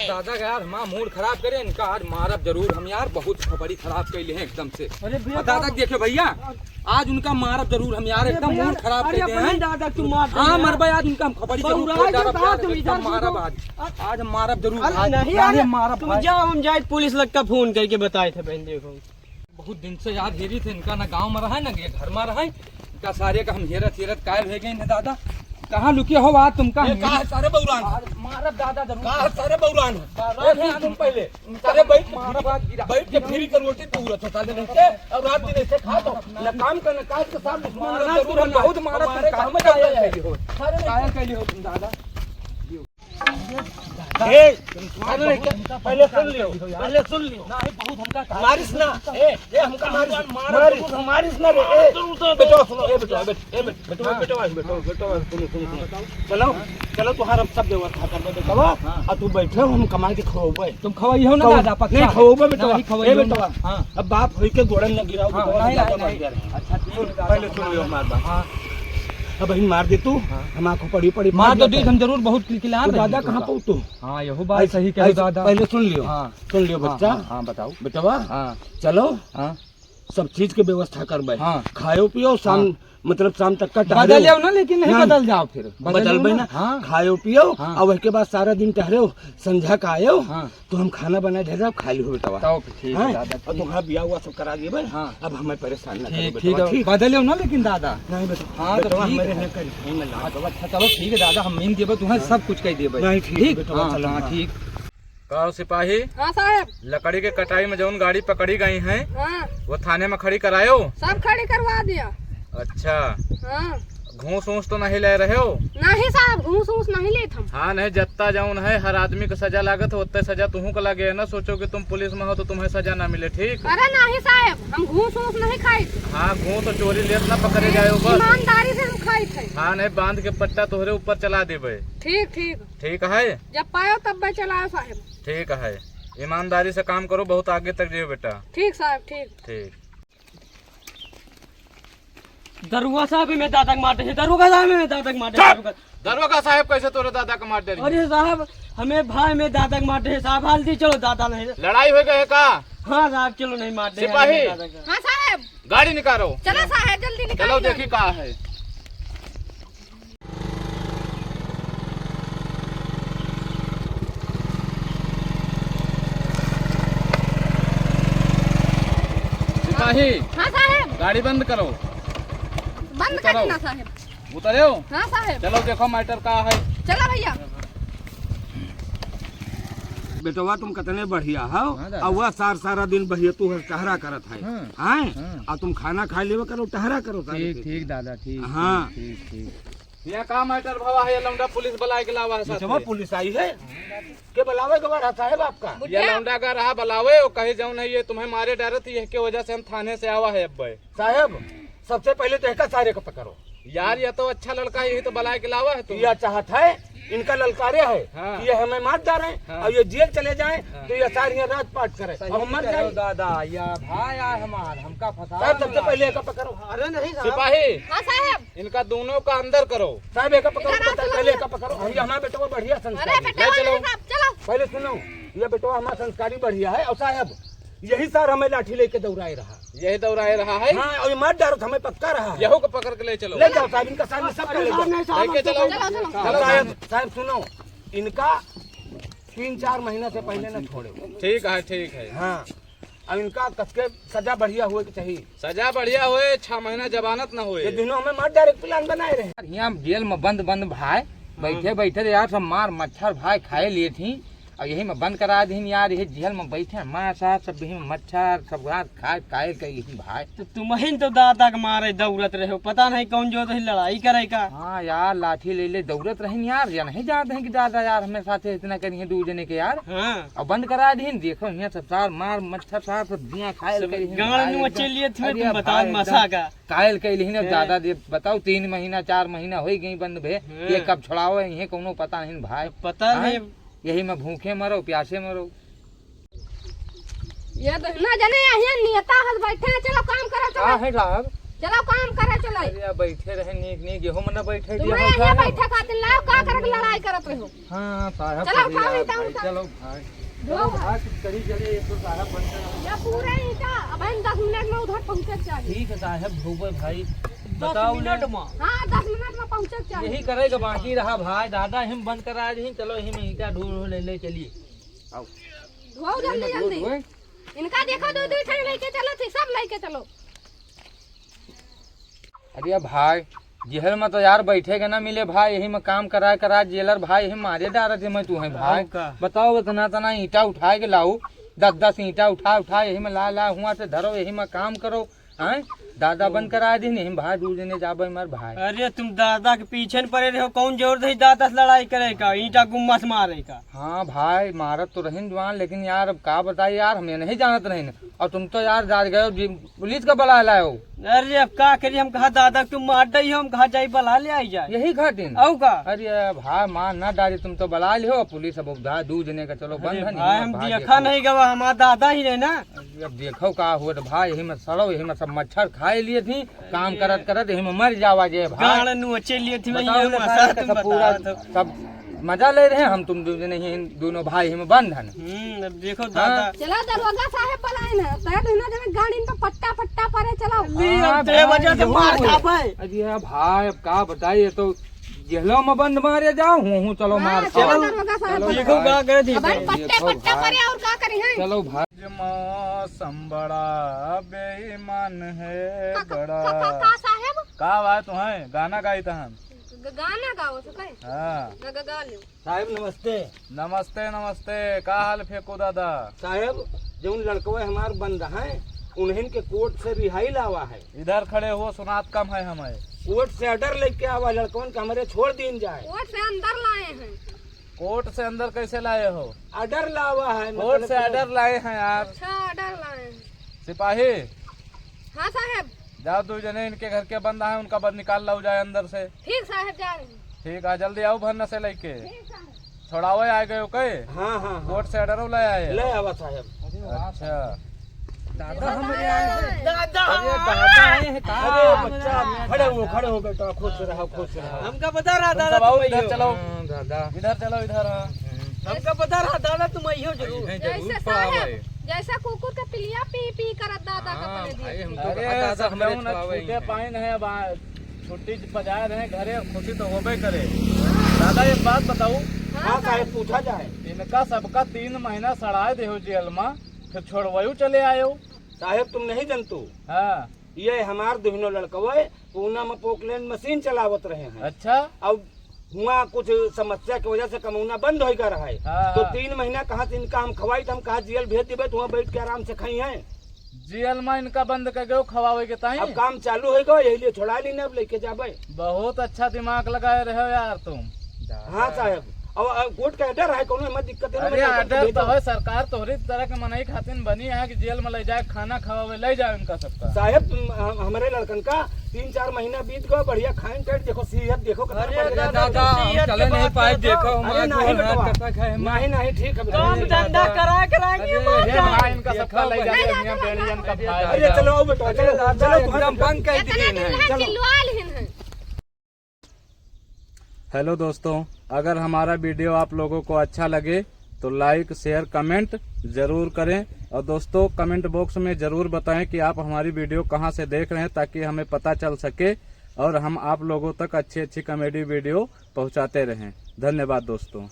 दादा का यार हमारा मूड खराब करे इनका आज मारब जरूर हम यार बहुत खबरी खराब कैले हैं एकदम से। दादा देखियो भैया आज उनका मारब जरूर हम यार एकदम मूड खराब कर दिए हैं दादा तुम मार हाँ मरबा आज उनका हम खबरी जरूर मारब आज हम मारब जरूर मारब तुम जाओ हम जाए पुलिस लग का फोन करके बताए थे बहन देखो बहुत दिन से यार हेरी थे इनका ना गाँव में रहा है ना घर में रहा है इनका सारे का हम हेरत कायल हो गए दादा कहाँ लुके हो आज तुमका सारे बउरान मारब दादा जरूर सारे बउरान तुम पहले सारे बैठ के फ्री कर रोटी पूरा छोटा दिन से और रात दिन से खा तो न काम कर न काज के साथ दुश्मन बहुत मारब काम कायल कैली हो तुम दादा पहले सुन लियो बहुत हमका मारिस ना ये हमका मारिस मारिस ना रे बेटो सुनो बेटो चलो चलो तुम्हारा सब व्यवस्था कर दे बेटवा और तू बैठे हम कमा के खवाबे तुम खवाई हो ना दादा पक्का नहीं खवाबे बेटवा हां अब बाप होई के गोड़न न गिराओ अच्छा पहले सुन लियो हमारी बात हां अब ही मार दे तू हम आंखों पड़ी मार दो दी हम जरूर बहुत किला दादा कहां पहुंच तू हां यही बात सही कह दादा पहले सुन लियो बच्चा हां बताओ बेटवा हां चलो हां सब चीज के व्यवस्था करबे हां खाओ पियो शाम मतलब शाम तक का बदल जाओ ना लेकिन नहीं बदल जाओ फिर बदलबे ना खाओ पियो और उसके बाद सारा दिन टहरे संध्या का आयो तो हम खाना बना दे जाओ खा लियो बेटवा ठीक है दादा और तुम्हारा बियाह हुआ सब करा दिए अब हमें परेशान ना करो ठीक है बदलियो ना लेकिन दादा नहीं बेटा हां तो मेरे ने कर अच्छा चलो ठीक है दादा हम मीन देबे तुम्हें सब कुछ कह देबे नहीं ठीक हां ठीक कहो सिपाही हाँ साहब लकड़ी के कटाई में जौन गाड़ी पकड़ी गई है हाँ वो थाने में खड़ी करायो सब खड़ी करवा दिया अच्छा हाँ घूस ऊस तो नहीं ले रहे हो नहीं साहब घूस ऊस नहीं लेते हम हाँ नहीं जत्ता जौन है हर आदमी को सजा लागत है उतने सजा तुमको को लगे ना सोचो कि तुम पुलिस में हो तो तुम्हें सजा ना मिले ठीक अरे नहीं साहब हम घूस ऊस नहीं खाए थे हाँ घूस तो चोरी लेत ना पकड़े जाए बस ईमानदारी से हम खाए थे हाँ नहीं बांध के पट्टा तोहरे ऊपर चला देबे ठीक ठीक ठीक है जब पायो तब मैं चलाओ साहब ठीक है ईमानदारी से काम करो बहुत आगे तक जियो बेटा ठीक साहब ठीक ठीक दरुआ साहब में दादा मारते हैं दरुआ साहब में दादा मारते दरोगा साहब कैसे तोरे दादा का मार दे अरे साहब हमें भाई में दादा मारते हैं साहब हाल दी चलो दादा नहीं लड़ाई हो गई है का हाँ साहब चलो नहीं मारते सिपाही हाँ साहब गाड़ी निकालो चलो साहब जल्दी निकालो चलो देखी कहाँ है सिपाही हाँ साहब गाड़ी बंद करो बंद कर देना साहब उतरे हो हाँ साहब चलो देखो मैटर कहाँ है चलो भैया बेटवा तुम कितने बढ़िया हो और वह सारा दिन बढ़िया तू टहरा करत है हैं और तुम खाना खा लेवे करो टहरा करो ठीक ठीक दादा ठीक हाँ ठीक ठीक यहाँ का मैटर भवा है लौंडा पुलिस बुलाए के लावा है साथ पुलिस आई है के बुलावे के बाद साहब आपका ये लौंडा का रहा बुलावे वो कहे जाओ नहीं ये तुम्हें मारे डर थी इसके वजह से हम थाने से आवा है अब साहब सबसे पहले तो इसका सारे को पकड़ो यार ये तो अच्छा लड़का है यही तो बुलाए के लावा है तुम यह चाहत है इनका ललकारे है हाँ। ये हमें मार डाले और ये जेल चले जाएं तो ये सारी रात पाट करे और हम मर जाए दादा या भाई यार हमार हमका फंसा साहब सबसे पहले का पकड़ो अरे नहीं सिपाही हाँ साहब इनका दोनों का अंदर करो साहब एक पकड़ो पहले का पकड़ो हम हमारा बेटा बढ़िया अरे संस्कारी बेटा चलो। चलो पहले सुनो ये बेटा हमारा संस्कारी बढ़िया है और साहब यही सार हमें लाठी लेके दौड़ाए रहा यही दौड़ाए रहा है हाँ और ये मार डारो हमें पक्का रहा है यहू को पकड़ के ले चलो ले जाओ साहब इनका सामने सब ले जाओ लेके चलो साहब सुनो इनका 3-4 महीना से पहले न छोड़े ठीक है हाँ अब इनका कसके सजा बढ़िया हुए की चाहिए सजा बढ़िया हुए 6 महीना जमानत न हुए ये दिनों में मार डायरेक्ट प्लान बनाए रहे यहाँ जेल में बंद भाई बैठे यार सब मार मच्छर भाई खाए लिए थी और यही में बंद करा दी यार यही जेल में बैठे मार साहब सब यही मच्छर सब खाए यही भाई तो तुम ही तो दादा के मारे दौड़त रहे हो पता नहीं कौन जो रही लड़ाई करे का हाँ यार लाठी ले दौड़त रही यार या नहीं जानते हैं कि दादा यार हमें साथ इतना करिए 2 जने के यार हाँ और बंद करा दी देखो यहाँ सब सार मार मच्छर सार सब दिया खाए गाँव चलिए तुम बता मसा का कायल कैली दादा दे बताओ 3 महीना 4 महीना हो गई बंद भे ये कब छोड़ाओ ये कोनो पता नहीं भाई पता नहीं यही में भूखे मरो प्यासे मरो ये तो ना जाने यहाँ नियता हल बैठे हैं चलो काम करो चलो है साहब चलो काम करे चलो। अरे बैठे रहे नीक नीक गेहूं में न बैठे तुम यहाँ बैठे खातिर लाओ का करके लड़ाई करत रहो। हां साहब चलो उठाओ ईटा उठा। चलो भाई दो भाई करी चले एक तो साहब बनकर या पूरा ईटा अब 10 मिनट में उधर पहुंचे चाहिए। ठीक है साहब धोबे भाई 10 मिनट में हाँ 10 मिनट में पहुंचे चाहिए। यही करेगा बाकी रहा भाई दादा हम बंद करा रही चलो यही में ईटा ढूंढ ले चलिए आओ धोओ जल्दी जल्दी। इनका देखो दो दो ठे लेके चलो थी सब लेके चलो। अरे भाई जेहल में तो यार बैठेगा ना मिले भाई यही में काम करा जेलर भाई यही मारे डाल रहे मैं तू है भाई बताओ इतना तना ईटा उठाए के लाऊ 10 ईटा उठा यही में ला हुआ से धरो यही में काम करो हैं दादा बंद करा दी नहीं भाई दूर देने जाबे मर भाई। अरे तुम दादा के पीछे न पड़े रहो कौन जोर दे दादा से लड़ाई करे का ईटा गुम्मा से मारे का। हाँ भाई मारत तो रही जवान लेकिन यार अब का बताइए यार हमें नहीं जानत रही और तुम तो यार जा गए पुलिस का बुला लाए हो। अरे अब का करिए हम कहा दादा तुम मार दई हम कहा जाई बला ले आई जाए यही खातिर औ का। अरे भाई मार ना डाली तुम तो बुला लियो पुलिस अब उधार दूर देने का चलो बंद है भाई हम देखा नहीं गवा हमारा दादा ही रहे ना। अब देखो का हुआ तो भाई यही में सड़ो यही में सब मच्छर खाए लिए थी काम करत यही में मर जावा जे भाई गाड़ नु चलिए थी बताओ ना सारे का सब पूरा सब मजा ले रहे हैं हम तुम दोनों भाई में बंद है। अब देखो दादा चलो दरोगा साहब बुलाए ना तब ना जब गाड़ी में पट्टा परे चलो। तेरे वजह से मार खा भाई। अरे भाई अब का बताइए तो जेलों में बंद मारे जाओ हूँ चलो मार चलो दरोगा साहब देखो का करे थी अब पट्टा परे और का करी है। चलो भाई मौसम बड़ा बेईमान है बड़ा का साहब का बात तुम्हें गाना गाई था हम गाना गाओ तो कहे हाँ गा लो। साहब नमस्ते। नमस्ते नमस्ते का हाल फेंको दादा साहब जो लड़कवा हमार बंद है उन्हें के कोर्ट से रिहाई लावा है। इधर खड़े हो सुनात कम है हमें कोर्ट से ऑर्डर लेके आवा लड़कवन का हमारे छोड़ दीन जाए। कोर्ट से अंदर लाए हैं। कोर्ट से अंदर कैसे लाए हो ऑर्डर लावा है कोर्ट से ऑर्डर लाए हैं यार अच्छा ऑर्डर लाए हैं। सिपाही हाँ साहब जाओ दो जने इनके घर के बंदा है उनका बंद निकाल लाओ जाए अंदर से। ठीक साहब जा रहे हैं। ठीक है जल्दी आओ भरना से लेके छोड़ावे आ गए हो कई हाँ कोर्ट से ऑर्डर ले आए ले आवा साहब। अच्छा दादा हमारे आए हैं दादा अरे दादा आए हैं का अरे बच्चा खड़े हो बेटा खुश रहो हमका पता रहा तुम दादा सब आओ तुम इधर आइयो। चलो दादा इधर चलो इधर हाँ। हमका पता रहा दादा तुम आइयो जरूर। जैसे साहब जैसा कुकुर का पिलिया पी करत दादा का पले दिए। हम तो अरे दादा हमारे समझाओ ना छुड़ावे छूटे पाइन है छुट्टी बजाए रहे घरे खुशी तो होबे करे। दादा एक बात बताऊं हाँ साहब पूछा जाए। इनका सबका 3 महीना सड़ाए देहो जेल में फिर छोड़वायु चले आयो साहब तुम नहीं जानतू हाँ ये हमार दोनों लड़कवे पूना में पोकलैंड मशीन चलावत रहे हैं। अच्छा अब हुआ कुछ समस्या की वजह से कमौना बंद हो रहा है हाँ, तो हाँ। 3 महीना कहाँ से इनका हम खवाई तो हम कहा जेल भेज देवे तो वहाँ बैठ के आराम से खाई है। जेल में इनका बंद कर गयो खवावे के ताई अब काम चालू होगा यही लिए छोड़ा ली अब लेके जाबे। बहुत अच्छा दिमाग लगाए रहे हो यार तुम। हाँ साहब और कोर्ट का ऑर्डर है कोनो में दिक्कत है अरे ऑर्डर तो है सरकार तोहरी तरह के मनाई खातिर बनी है कि जेल में ले जाए खाना खवावे ले जाए उनका सबका। साहब हमारे लड़कन का 3-4 महीना बीत गया बढ़िया खाएं पेट देखो सेहत देखो दादा हम चले नहीं पाए देखो हमारे नहीं ठीक है काम धंधा कराएंगे ये भाई इनका सबका ले जाए मियां बेड़ियन का भाई। अरे चलो आओ बेटा चलो एकदम बंद कर दिए इतना दिन है चिल्लवा लेन है। हेलो दोस्तों अगर हमारा वीडियो आप लोगों को अच्छा लगे तो लाइक शेयर कमेंट जरूर करें और दोस्तों कमेंट बॉक्स में जरूर बताएं कि आप हमारी वीडियो कहां से देख रहे हैं ताकि हमें पता चल सके और हम आप लोगों तक अच्छी अच्छी कॉमेडी वीडियो पहुंचाते रहें। धन्यवाद दोस्तों।